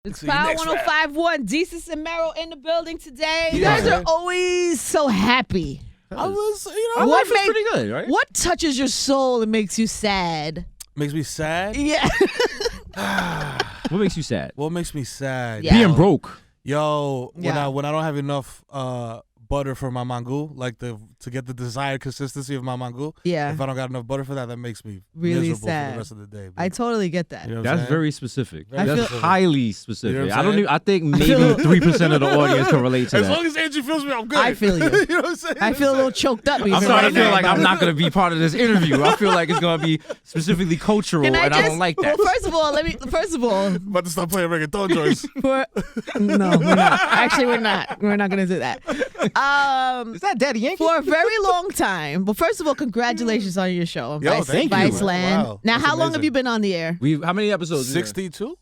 It's Power 105.1. Desus and Mero in the building today. You Yeah. guys are always so happy. I was, Our life is pretty good, right? What touches your soul and makes you sad? makes me sad. Yeah. What makes you sad? What makes me sad? Yeah. Being broke. Yo, Yeah. when I don't have enough butter for my mango, like to get the desired consistency of my mango. Yeah. If I don't got enough butter for that, that makes me Really miserable for sad. the rest of the day. I totally get that. You know what I'm That's saying? very specific. Very That's specific. highly specific. You know what I I'm don't saying? even. I think maybe feel- 3% of the audience can relate to As that. long as Angie feels me, I'm good. I feel you. You know what I'm saying? I feel a little choked up. I'm starting to feel like I'm not going to be part of this interview. I feel like it's going to be specifically cultural, and I don't like that. Well, first of all, I'm about to start playing reggaeton joints. no, we're not. Actually, we're not. We're not going to do that. Is that Daddy Yankee? For a very long time. Well, first of all, congratulations on your show on Yo, thank you. Viceland. Wow, Now, that's how long have amazing. you been on the air? How many episodes? 62?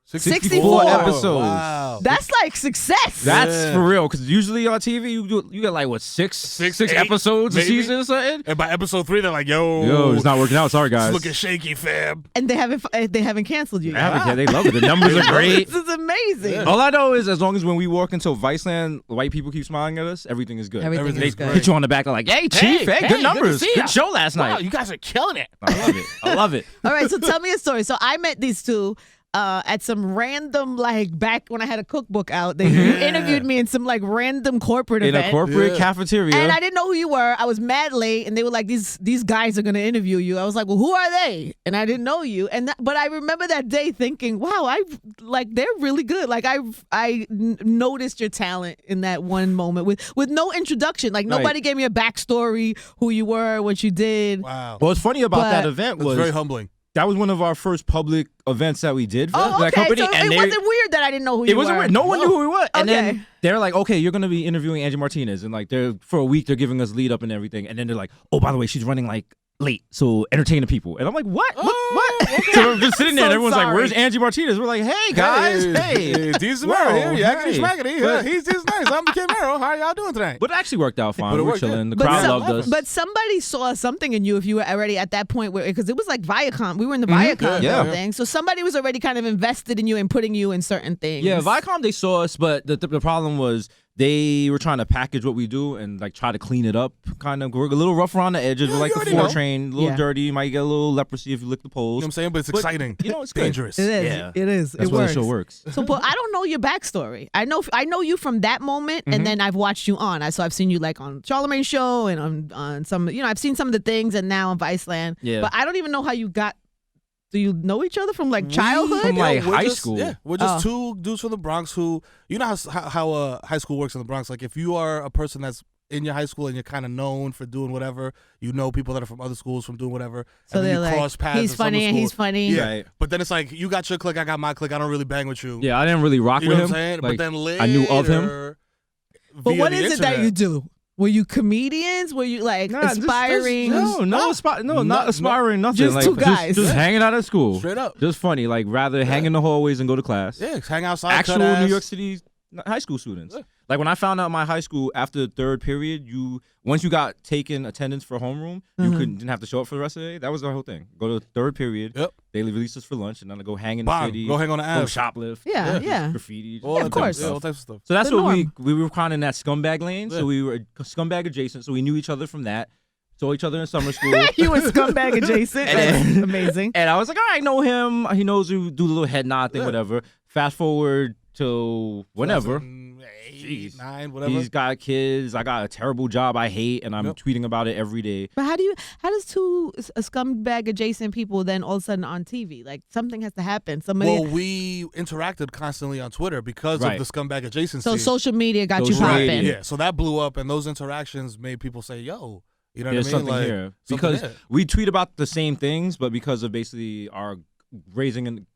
64 episodes. Wow. That's like success. That's Yeah. for real, because usually on TV you get like what six Eight, episodes a maybe. season or something. And by episode 3, they're like, Yo, it's not working out. Sorry, guys. It's looking shaky, fam. And they haven't canceled you I yet. haven't cared. They love it. The numbers are great. This is amazing. Yeah. All I know is as long as when we walk into Viceland, white people keep smiling at us, everything is good. Everything Everything's is good. great. Hit you on the back, they're like, "Hey, Chief, hey, good numbers, to see ya. good show last night." Wow, you guys are killing it. I love it. I love it. All right, so tell me a story. So I met these two at some random, like, back when I had a cookbook out. They interviewed me in some, like, random corporate In event. a corporate Yeah. cafeteria. And I didn't know who you were. I was mad late, and they were like, "These guys are gonna interview you." I was like, "Well, who are they?" And I didn't know you. But I remember that day thinking, "Wow, they're really good." Like I noticed your talent in that one moment with no introduction. Like Right. nobody gave me a backstory, who you were, what you did. Wow. What's funny about But- that event It's was very humbling. that was one of our first public events that we did for Oh, that okay. company. So and it wasn't weird that I didn't know who you It were. wasn't weird. No one knew who we were. And Okay. then they're like, "Okay, you're gonna be interviewing Angie Martinez," and like for a week they're giving us lead up and everything. And then they're like, "Oh, by the way, she's running like late, so entertain the people." And I'm like, "What? What?" So we're just sitting there, and So everyone's like, sorry. "Where's Angie Martinez?" We're like, "Hey guys, hey." Desus and Whoa, Mero here. Yakety hey. schmackety. But- He's nice. I'm Kid Mero. How y'all doing tonight? But it actually worked out fine. But it We're worked, yeah. chilling. The But crowd some- loved us. But somebody saw something in you if you were already at that point because it was like Viacom. We were in the Viacom Yeah. building. So somebody was already kind of invested in you and putting you in certain things. Yeah, Viacom, they saw us, but the problem was they were trying to package what we do and like try to clean it up. Kind of, we're a little rough around the edges. Yeah, We're like you the already floor know. train, a little Yeah. dirty. You might get a little leprosy if you lick the You poles. know what I'm saying? But it's But, exciting. you know, it's good. dangerous. It is. Yeah. It is. That's it why works. the show works. So, but I don't know your backstory. I know you from that moment, and then I've watched you on. So I've seen you like on Charlemagne's show and on some. I've seen some of the things, and now on Viceland. Yeah. But I don't even know how you got. Do you know each other from like childhood? From, like, we're high just- school. Yeah, we're just two dudes from the Bronx who, you know how high school works in the Bronx. Like if you are a person that's in your high school and you're kind of known for doing whatever, you know people that are from other schools from doing whatever. So and then they're you like, cross paths he's in summer funny and school. he's funny. Yeah, Right. but then it's like you got your clique, I got my clique. I don't really bang with you. Yeah, I didn't really rock You know with what I'm him. saying? Like, But then later, I knew of him. But via what the is it that internet- you do? Were you comedians? Were you like Nah, just- aspiring? not No, aspiring, nothing. Just like, two guys. Just hanging out at school. Straight up. Just funny. Like rather hang in the hallways and go to class. Yeah, hang outside. Actual cut ass. New York City high school students. Yeah. Like when I found out my high school after the third period, once you got taken attendance for homeroom, you didn't have to show up for the rest of the day. That was the whole thing. Go to the third period. Yep. They release us for lunch, and then I go hang in the Bang, city. go hang on the go ass. shoplift. Yeah, yeah. Graffiti. All Yeah, that of type course. stuff. All types of stuff. So that's The what norm. we were kind of in that scumbag lane. Yeah. So we were scumbag adjacent. So we knew each other from that. Saw each other in summer school. You were scumbag adjacent. That's amazing. And I was like, all right, I know him. He knows you do the little head nod thing, whatever. Fast forward to whenever. 8, Jeez. 9, whatever. He's got kids. I got a terrible job I hate, and I'm tweeting about it every day. But how does two scumbag adjacent people then all of a sudden on TV? Like something has to happen. Somebody. Well, we interacted constantly on Twitter because Right. of the scumbag adjacency. So social media got you Social popping. media. Yeah, so that blew up, and those interactions made people say, "Yo, you know There's what I mean?" something Like, here something because there. we tweet about the same things, but because of basically our raising and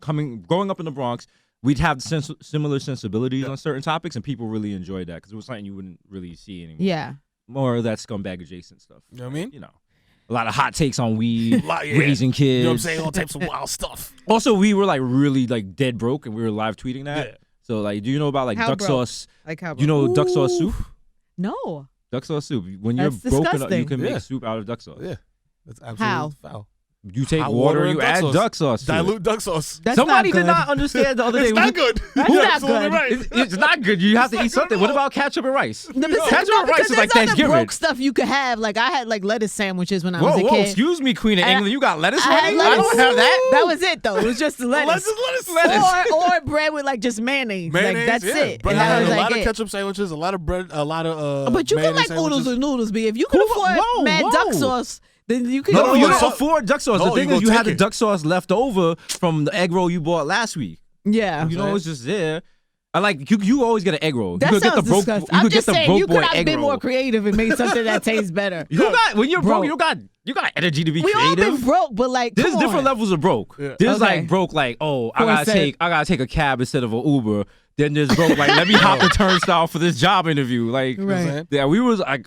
growing up in the Bronx, we'd have similar sensibilities on certain topics, and people really enjoyed that because it was something you wouldn't really see anymore. Yeah. More of that scumbag adjacent stuff. You know what I mean? You know, a lot of hot takes on weed, Yeah. raising kids. You know what I'm saying? All types of wild stuff. Also, we were like really like dead broke, and we were live tweeting that. Yeah. So like, do you know about like How duck broke? sauce? Like how? You know duck sauce soup? No. Duck sauce soup. When you're That's broken, you disgusting. can Yeah. make soup out of duck sauce. Yeah, that's absolutely How? foul. You take Hot water and and you add duck sauce. To it. Dilute duck sauce. That's Somebody not good. did not understand the other day. It's not good. That's You're not absolutely good. right. It's not good. You have to eat something. What about ketchup and rice? No, but Ketchup no, and rice because is like there's other Thanksgiving. broke stuff you could have. Like I had like lettuce sandwiches when I was Whoa, a whoa, kid. excuse me, Queen of And England. You got lettuce I had ready? lettuce. I don't have that. That was it though. It was just the lettuce. Lettuce. Or bread with like just mayonnaise. Like that's yeah. it. But And I that had was a like lot of it. ketchup sandwiches, a lot of bread, a lot of But you can mayonnaise like oodles sandwiches. or noodles, B. If you can afford whoa, mad duck whoa. sauce, then you can. No, No, you no, don't afford duck sauce. No, The thing you is, you gonna had the take it. duck sauce left over from the egg roll you bought last week. Yeah. You know, it's just there. I like you always get an egg roll. That you could get sounds the broke. disgusting. You I'm could just get the saying, broke you boy could have egg been roll. more creative and made something that tastes better. You got when you're broke, Bro. you got energy to be We all creative. been broke, but like, There's come different on. levels of broke. Yeah. There's Okay. like broke, like I For a sec. gotta take a cab instead of an Uber. Then there's broke, like let me hop the turnstile for this job interview. Like, Right. yeah,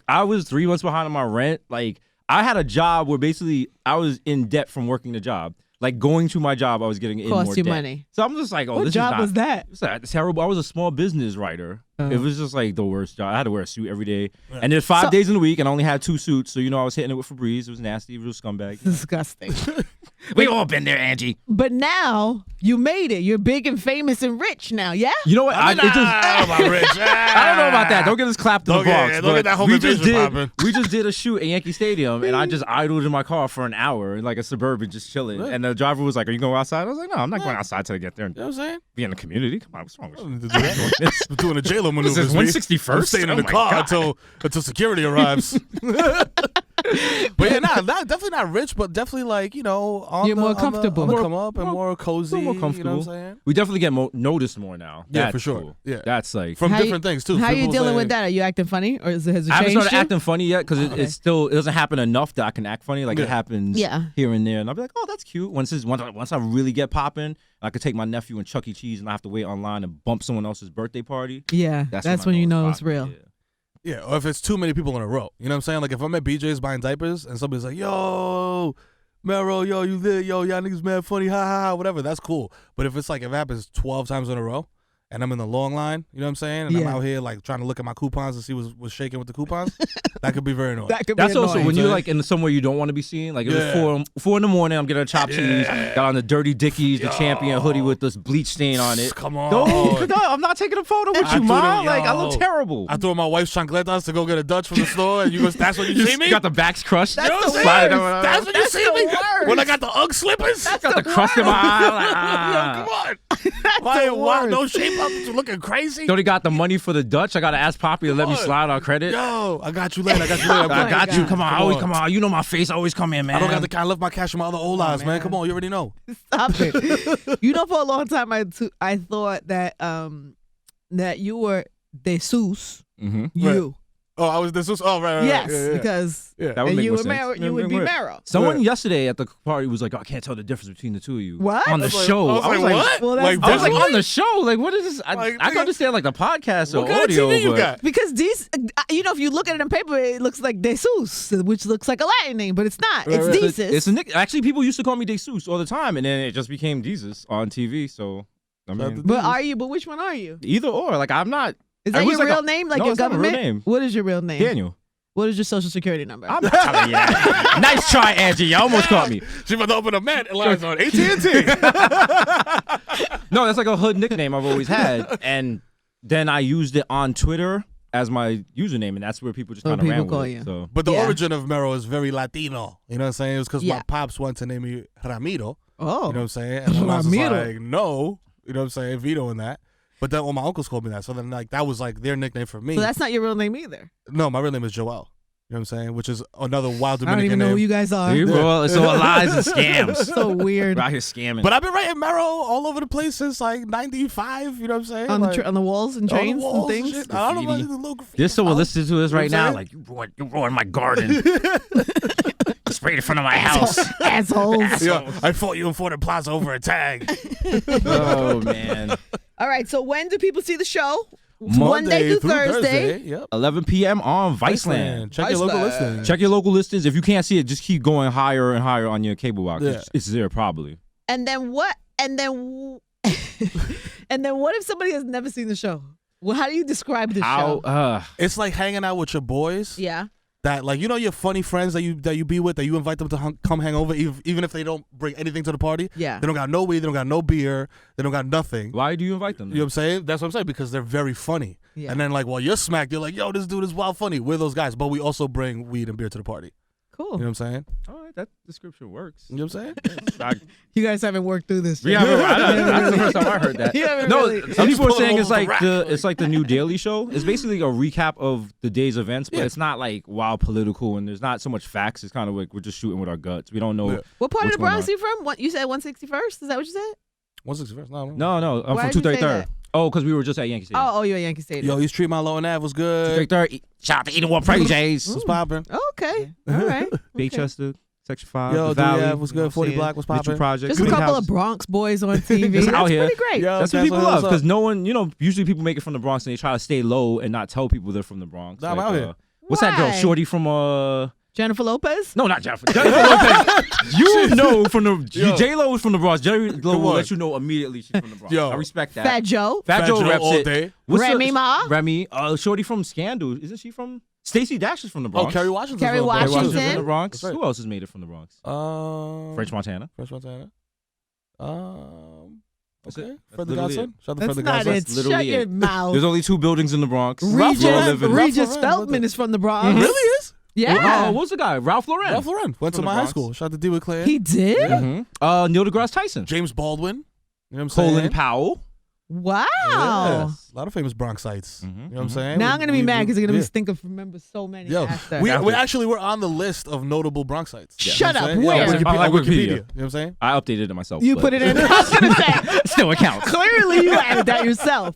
I was 3 months behind on my rent. Like, I had a job where basically I was in debt from working the job. Like going to my job, I was getting in Cost more you debt. money. So I'm just like, oh, What this job is not, was that? It's like terrible. I was a small business writer. Oh. It was just like the worst job. I had to wear a suit every day, and there's 5 days in the week, and I only had 2 suits. So I was hitting it with Febreze. It was nasty. It was a scumbag. Disgusting. We all been there, Angie. But now you made it. You're big and famous and rich now. Yeah. You know what? I don't know about Rich. I don't know about that. Don't get us clapped in the Don't get- box. don't get that home we just invasion did. popping. We just did a shoot at Yankee Stadium, and I just idled in my car for an hour, in like a Suburban, just chilling. Really? And the driver was like, "Are you going outside?" I was like, "No, I'm not going outside till I get there and You know what I'm saying? be in the community. Come on, what's wrong with you?" I'm doing a J-Lo This maneuver. is 161st? I'm staying in Oh the my car God. until security arrives. But yeah, definitely not rich, but definitely like on You're the, more on the- comfortable. on the More- come up and more cozy. more You know comfortable. what I'm saying? We definitely get noticed more now. Yeah, That's for sure. cool. Yeah. That's like From How you- different things too. How you People dealing say- with that? Are you acting funny, or has it I haven't changed started you? acting funny yet because Okay. it doesn't happen enough that I can act funny. Like Yeah. it happens Yeah. here and there, and I'll be like, "Oh, that's cute." Once I really get popping, I could take my nephew and Chuck E. Cheese, and I have to wait online and bump someone else's birthday party. Yeah, that's when you know it's real. Yeah. Yeah, or if it's too many people in a row. You know what I'm saying? Like if I'm at BJ's buying diapers and somebody's like, "Yo, Mero, yo, you there? Yo, y'all niggas mad funny, ha ha ha," whatever. That's cool. But if it happens 12 times in a row, and I'm in the long line, you know what I'm saying? And I'm Yeah. out here like trying to look at my coupons and see what's shaking with the coupons. That could be very annoying. That could That's be also annoying. when you're like in somewhere you don't want to be seen. Like it Yeah. was 4 in the morning. I'm getting a chopped cheese. Got on the dirty Dickies, the Champion hoodie with this bleach stain on it. Come on. No, I'm not taking a photo with I you, threw mom. them- Like I yo. look terrible. I threw in my wife's chancletas to go get a Dutch from the store, and that's when you see me? got the backs crushed. That's You know what I'm the saying? worst. That's when you That's see the me? worst. When I got the Ugg slippers? got the crust in my eye. Like, Yo, ah. come on. Why, the why worst. no shape up? You looking crazy? Don't he got the money for the Dutch? I gotta ask Poppy to let me What? slide on credit. Yo, I got you later. I got you later. Oh I my got you. God. Come on, Come always on. come on. You know my face. Always come in, man. I don't got the kind of left my cash in my other Olas, man. man. Come on, you already know. Stop it. You know, for a long time, I thought that that you were Desus. Mm-hmm. You. Oh, I was this was right. Yes, Yeah, yeah. because Yeah. That would and make you more were sense. Mero, you would be Mero. Someone Yeah. yesterday at the party was like, "Oh, I can't tell the difference between the two of you." What? On the I was like- show? I was like, what? Well, that's like, I was like, visually? on the show? Like, what is this? I Like, can nigga, understand like the podcast or What kind of audio, TV you but got? Because these, if you look at it on paper, it looks like Desus, which looks like a Latin name, but it's not. Right, It's right. Desus. it's a nick. Actually, people used to call me Desus all the time, and then it just became Jesus on TV. So I mean, But which one are you? either or. Like, I'm not Is I that was your like real name? Like no, your it's not my real government? name. What is your real name? Daniel. What is your social security number? I'm not telling you that. Nice try, Angie. You almost caught me. She about to open a mat lines on AT&T. No, that's like a hood nickname I've always had, and then I used it on Twitter as my username, and that's where people just Oh, kind of people ran call with you. it. So But the Yeah. origin of Mero is very Latino. You know what I'm saying? It was because Yeah. my pops wanted to name me Ramiro. Oh. You know what I'm saying? And I was just Ramiro. like, no. You know what I'm saying? Veto in that. But then all my uncles called me that. So then like that was like their nickname for me. So that's not your real name either. No, my real name is Joel. You know what I'm saying? Which is another wild I Dominican don't even know name. who you guys are. See, well, it's all lies and scams. So weird. We're out here scamming. But I've been writing Mero all over the place since like 95. You know what I'm saying? On Like, the walls and on the trains walls and things. shit. I don't know Graffiti. about the little graffiti. There's someone Oh, listening to us You know right what I'm now, saying? like, you ruined my garden. Sprayed in front of my house. Assholes. Yeah, I fought you in Fort Plaza over a tag. Oh, man. All right. So when do people see the show? Monday through Thursday. Yep. 11 p.m. on Viceland. Check your local Viceland. listing. Check your local listings. If you can't see it, just keep going higher and higher on your cable box. Yeah. It's there probably. And then what? And then and then what if somebody has never seen the show? Well, how do you describe the show? How? It's like hanging out with your boys. Yeah. that like your funny friends that you be with, that you invite them to come hang over, even if they don't bring anything to the party. Yeah. They don't got no weed, they don't got no beer, they don't got nothing. Why do you invite them? You know what I'm saying? That's what I'm saying, because they're very funny. Yeah. And then like while you're smacked, you're like, yo, this dude is wild funny. We're those guys, but we also bring weed and beer to the party. Cool. You know what I'm saying? All right, that description works. You know what I'm saying? You guys haven't worked through this. Yeah, that's the first time I heard that. You haven't No, really- some people are Just saying pull it's them like over it's like the new Daily Show. It's basically a recap of the day's events, but Yeah. it's not like wild political, and there's not so much facts. It's kind of like we're just shooting with our guts. We don't know. Yeah. What part of What's the Bronx are going you from? What you said 161st? Is that what you said? 161st? No. No, I'm Why from did you say 233rd. that? Oh, because we were just at Yankee Stadium. Oh, you're at Yankee Stadium. Yo, East Street, Milo and Ave was good. 233rd. Shout out to Eden War Praise Jays. What's popping? Okay. All right. Baychester, Section 5. Yo, the Valley. yeah, was good. 40 Block was Mitchell popping. Project. Just a Green couple House. of Bronx boys on TV. Just That's out here. pretty great. Yo, That's what people what's love, up. because no one, usually people make it from the Bronx and they try to stay low and not tell people they're from the Bronx. Nah, I'm out here. What's that girl? Why? Shorty from Jennifer Lopez? No, not Jennifer. Jennifer Lopez. You know from the Yo. J-Lo is from the Bronx. J-Lo will on. let you know immediately she's from the Bronx. Yo. I respect that. Fat Joe? Fat Joe reps all it. day. What's Remy the- Ma? Remy. Shorty from Scandal. Isn't she from? Stacey Dash is from the Oh, Bronx. Kerry Washington. Kerry Kerry Washington's Washington. from the Bronx. That's right. Who else has made it from the Bronx? French Montana. French Montana. That's Okay. it. That's Fred the literally Godson. Shout out to That's Fred the not Godson. it. That's literally Shut your it. mouth. There's only 2 buildings in the Bronx. Ralph Regis, Lauren. Ralph Regis Lauren. Feldman is from the Bronx. Really is? Yeah. What was the guy? Ralph Lauren. Ralph Lauren. Went to From the my high Bronx. school. Shout out to D. Clan. He did? Mm-hmm. Neil deGrasse Tyson. James Baldwin. You know what I'm saying? Colin Powell. Wow. Yes. A lot of famous Bronxites. You know what I'm saying? Now I'm going to be mad because you're going to yeah. be think of remember so many Yo, after. we actually were on the list of notable Bronxites. Shut You know up. what I'm saying? Where? Yeah, Oh, like Wikipedia. Wikipedia. You know what I'm saying? I updated it myself. You but put it in. I was going to say, Still it counts. clearly you added that yourself.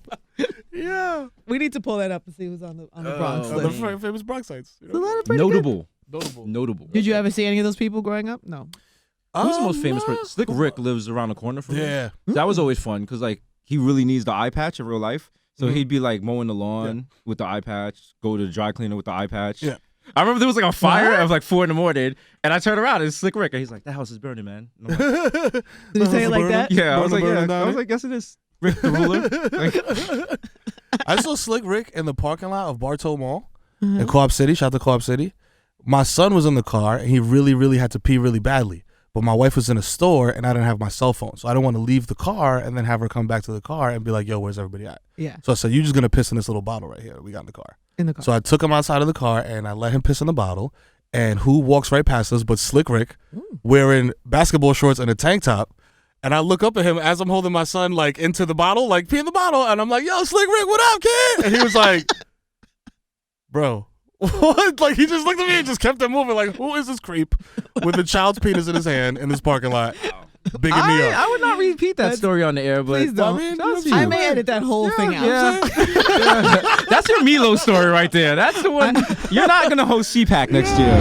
Yeah. We need to pull that up and see who's on the Bronx The list. famous Bronxites. You There's a know? lot of pretty good- Notable. Notable. Did you ever see any of those people growing up? No. Who's the most famous no. person? Slick Rick lives around the corner from me. Yeah. That was always fun because like he really needs the eye patch in real life. So he'd be like mowing the lawn with the eye patch, go to the dry cleaner with the eye patch. Yeah. I remember there was like a fire. What? It was like 4 a.m. and I turned around and it's Slick Rick and he's like, "That house is burning, man." And I'm like, Did he say it like that? yeah, I was like, Burning yeah. I down was like, yes, it is. Rick the ruler. Like, I saw Slick Rick in the parking lot of Bartow Mall in Co-op City. Shout out to Co-op City. My son was in the car and he really, really had to pee really badly. But my wife was in a store and I didn't have my cell phone. So I didn't want to leave the car and then have her come back to the car and be like, yo, where's everybody at? Yeah. So I said, you're just going to piss in this little bottle right here that we got in the car. In the car. So I took him outside of the car and I let him piss in the bottle. And who walks right past us but Slick Rick wearing basketball shorts and a tank top. And I look up at him as I'm holding my son like into the bottle, like pee in the bottle. And I'm like, yo, Slick Rick, what up, kid? And he was like, bro, what? Like he just looked at me and just kept it moving. Like, who is this creep with a child's penis in his hand in this parking lot? Bigging me up. I would not repeat that story on the air, but Please don't. I mean, Shout out to I you. may edit that whole thing out. Yeah. That's your Milo story right there. That's the one. You're not gonna host CPAC next year.